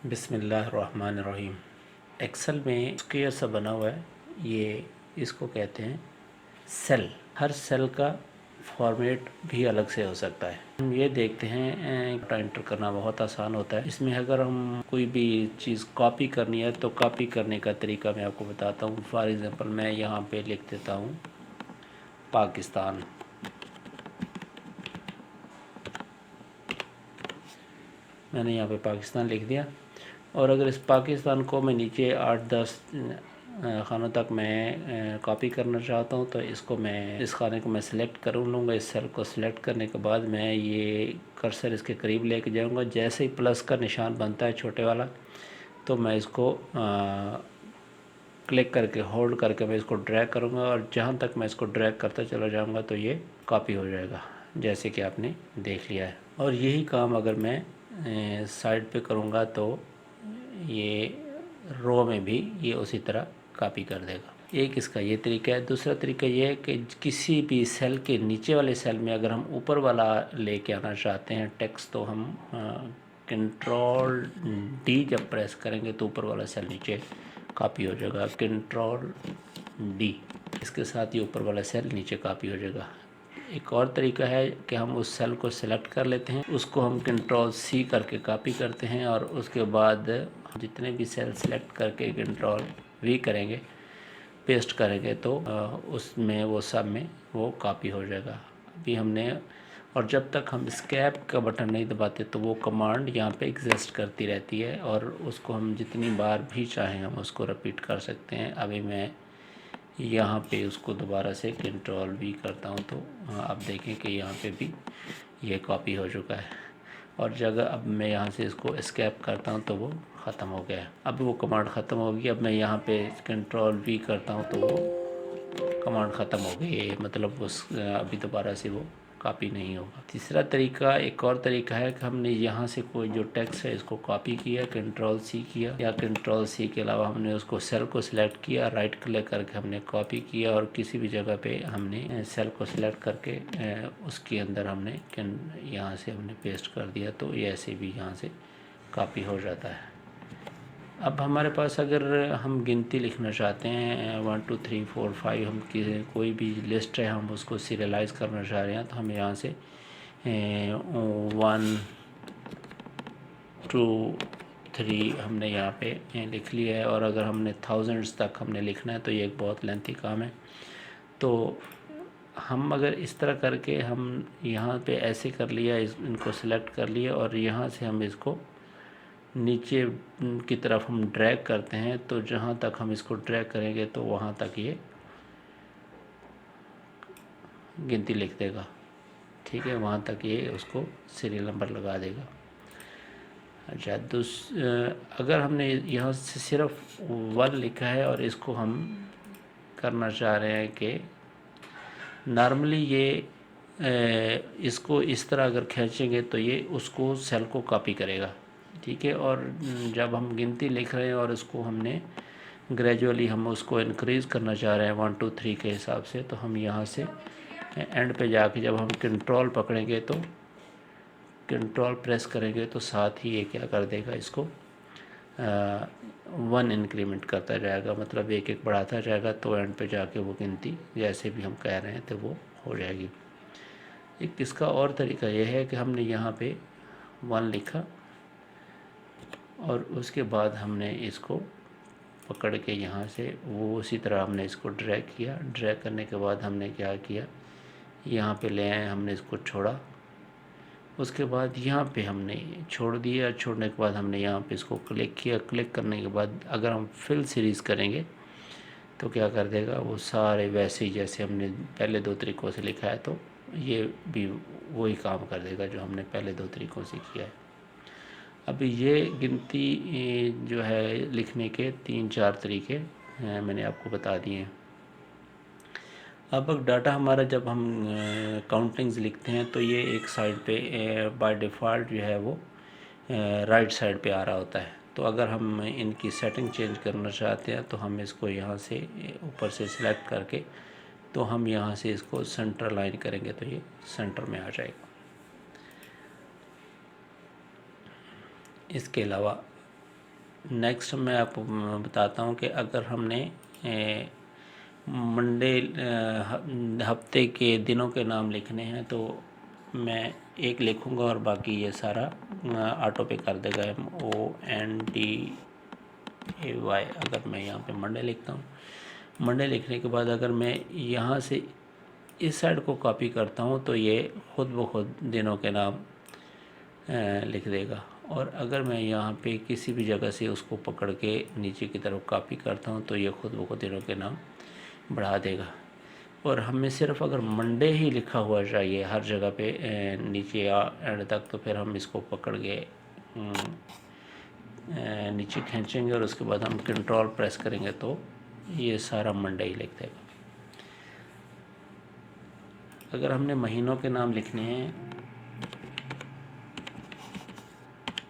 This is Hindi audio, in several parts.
बिस्मिल्लाहिर्रहमानिर्रहीम। एक्सेल में स्क्वायर सा बना हुआ है, ये इसको कहते हैं सेल। हर सेल का फॉर्मेट भी अलग से हो सकता है। हम ये देखते हैं एंटर करना बहुत आसान होता है। इसमें अगर हम कोई भी चीज़ कॉपी करनी है तो कॉपी करने का तरीका मैं आपको बताता हूँ। फॉर एग्ज़ाम्पल मैं यहाँ पे लिख देता हूँ पाकिस्तान। मैंने यहाँ पे पाकिस्तान लिख दिया और अगर इस पाकिस्तान को मैं नीचे 8-10 खानों तक मैं कॉपी करना चाहता हूँ तो इसको मैं इस खाने को मैं सिलेक्ट कर लूँगा। इस सेल को सिलेक्ट करने के बाद मैं ये कर्सर इसके करीब लेके जाऊँगा। जैसे ही प्लस का निशान बनता है छोटे वाला तो मैं इसको क्लिक करके होल्ड करके मैं इसको ड्रैग करूँगा और जहाँ तक मैं इसको ड्रैग करता चला जाऊँगा तो ये कॉपी हो जाएगा, जैसे कि आपने देख लिया है। और यही काम अगर मैं साइड पे करूँगा तो ये रो में भी ये उसी तरह कॉपी कर देगा। एक इसका ये तरीका है। दूसरा तरीका ये है कि किसी भी सेल के नीचे वाले सेल में अगर हम ऊपर वाला लेके आना चाहते हैं टेक्स्ट तो हम कंट्रोल डी जब प्रेस करेंगे तो ऊपर वाला सेल नीचे कॉपी हो जाएगा। कंट्रोल डी, इसके साथ ही ऊपर वाला सेल नीचे कॉपी हो जाएगा। एक और तरीका है कि हम उस सेल को सिलेक्ट कर लेते हैं, उसको हम कंट्रोल सी करके कॉपी करते हैं और उसके बाद जितने भी सेल सिलेक्ट करके कंट्रोल वी करेंगे, पेस्ट करेंगे तो उसमें वो सब में वो कॉपी हो जाएगा। अभी हमने और जब तक हम एस्केप का बटन नहीं दबाते तो वो कमांड यहाँ पे एग्जिस्ट करती रहती है और उसको हम जितनी बार भी चाहें हम उसको रिपीट कर सकते हैं। अभी मैं यहाँ पे उसको दोबारा से कंट्रोल वी करता हूँ तो आप देखें कि यहाँ पे भी ये कॉपी हो चुका है और जगह अब मैं यहाँ से इसको एस्केप करता हूँ तो वो ख़त्म हो गया। अब वो कमांड ख़त्म हो गई। अब मैं यहाँ पे कंट्रोल वी करता हूँ तो वो कमांड ख़त्म हो गई है, मतलब उस अभी दोबारा से वो कॉपी नहीं होगा। तीसरा तरीका, एक और तरीका है कि हमने यहाँ से कोई जो टेक्स्ट है इसको कॉपी किया, कंट्रोल सी किया, या कंट्रोल सी के अलावा हमने उसको सेल को सिलेक्ट किया, राइट क्लिक करके हमने कॉपी किया और किसी भी जगह पे हमने सेल को सिलेक्ट करके उसके अंदर हमने यहाँ से हमने पेस्ट कर दिया तो ये ऐसे भी यहाँ से कॉपी हो जाता है। अब हमारे पास अगर हम गिनती लिखना चाहते हैं 1 2 3 4 5, हम कोई भी लिस्ट है हम उसको सीरियलाइज़ करना चाह रहे हैं तो हम यहाँ से 1 2 3 हमने यहाँ पे लिख लिया है। और अगर हमने थाउजेंड्स तक हमने लिखना है तो ये एक बहुत लेंथी काम है। तो हम अगर इस तरह करके हम यहाँ पे ऐसे कर लिया, इनको सिलेक्ट कर लिया और यहाँ से हम इसको नीचे की तरफ हम ड्रैग करते हैं तो जहाँ तक हम इसको ड्रैग करेंगे तो वहाँ तक ये गिनती लिख देगा। ठीक है, वहाँ तक ये उसको सीरियल नंबर लगा देगा। अच्छा, अगर हमने यहाँ से सिर्फ 1 लिखा है और इसको हम करना चाह रहे हैं कि नॉर्मली ये इसको इस तरह अगर खींचेंगे तो ये उसको सेल को कॉपी करेगा। ठीक है, और जब हम गिनती लिख रहे हैं और इसको हमने ग्रेजुअली हम उसको इंक्रीज़ करना चाह रहे हैं 1 2 3 के हिसाब से, तो हम यहाँ से एंड पे जाके जब हम कंट्रोल पकड़ेंगे तो कंट्रोल प्रेस करेंगे तो साथ ही ये क्या कर देगा, इसको 1 इंक्रीमेंट करता जाएगा, मतलब एक एक बढ़ाता जाएगा तो एंड पे जाके वो गिनती जैसे भी हम कह रहे हैं तो वो हो जाएगी। एक इसका और तरीका यह है कि हमने यहाँ पे 1 लिखा और उसके बाद हमने इसको पकड़ के यहाँ से वो उसी तरह हमने इसको ड्रैग किया। ड्रैग करने के बाद हमने क्या किया, यहाँ पे ले आए, हमने इसको छोड़ा, उसके बाद यहाँ पे हमने छोड़ दिया। छोड़ने के बाद हमने यहाँ पे इसको क्लिक किया। क्लिक करने के बाद अगर हम फिल सीरीज़ करेंगे तो क्या कर देगा, वो सारे वैसे ही जैसे हमने पहले 2 तरीक़ों से लिखा है तो ये भी वही काम कर देगा जो हमने पहले 2 तरीक़ों से किया है। अभी ये गिनती जो है लिखने के 3-4 तरीके मैंने आपको बता दिए हैं। अब डाटा हमारा जब हम काउंटिंग्स लिखते हैं तो ये एक साइड पे बाय डिफ़ॉल्ट जो है वो राइट साइड पे आ रहा होता है। तो अगर हम इनकी सेटिंग चेंज करना चाहते हैं तो हम इसको यहाँ से ऊपर से सिलेक्ट करके तो हम यहाँ से इसको सेंटर लाइन करेंगे तो ये सेंटर में आ जाएगा। इसके अलावा नेक्स्ट मैं आपको बताता हूँ कि अगर हमने मंडे हफ्ते के दिनों के नाम लिखने हैं तो मैं एक लिखूँगा और बाकी ये सारा ऑटो पे कर देगा MONDAY। अगर मैं यहाँ पे मंडे लिखता हूँ, मंडे लिखने के बाद अगर मैं यहाँ से इस साइड को कॉपी करता हूँ तो ये खुद ब खुद दिनों के नाम लिख देगा। और अगर मैं यहाँ पे किसी भी जगह से उसको पकड़ के नीचे की तरफ कॉपी करता हूँ तो ये खुद ब खुद दिनों के नाम बढ़ा देगा। और हमें सिर्फ अगर मंडे ही लिखा हुआ चाहिए हर जगह पे नीचे या एंड तक, तो फिर हम इसको पकड़ के नीचे खींचेंगे और उसके बाद हम कंट्रोल प्रेस करेंगे तो ये सारा मंडे ही लिख देगा। अगर हमने महीनों के नाम लिखने हैं,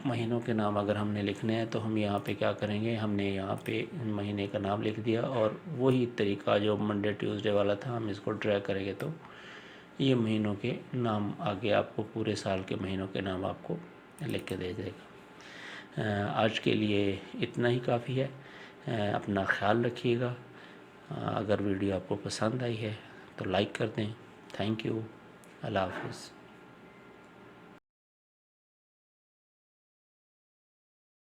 महीनों के नाम अगर हमने लिखने हैं तो हम यहाँ पे क्या करेंगे, हमने यहाँ पे महीने का नाम लिख दिया और वही तरीका जो मंडे ट्यूसडे वाला था हम इसको ड्रैग करेंगे तो ये महीनों के नाम आगे आपको पूरे साल के महीनों के नाम आपको लिख के दे देगा। आज के लिए इतना ही काफ़ी है। अपना ख्याल रखिएगा। अगर वीडियो आपको पसंद आई है तो लाइक कर दें। Thank you. अल्लाह हाफ़िज़।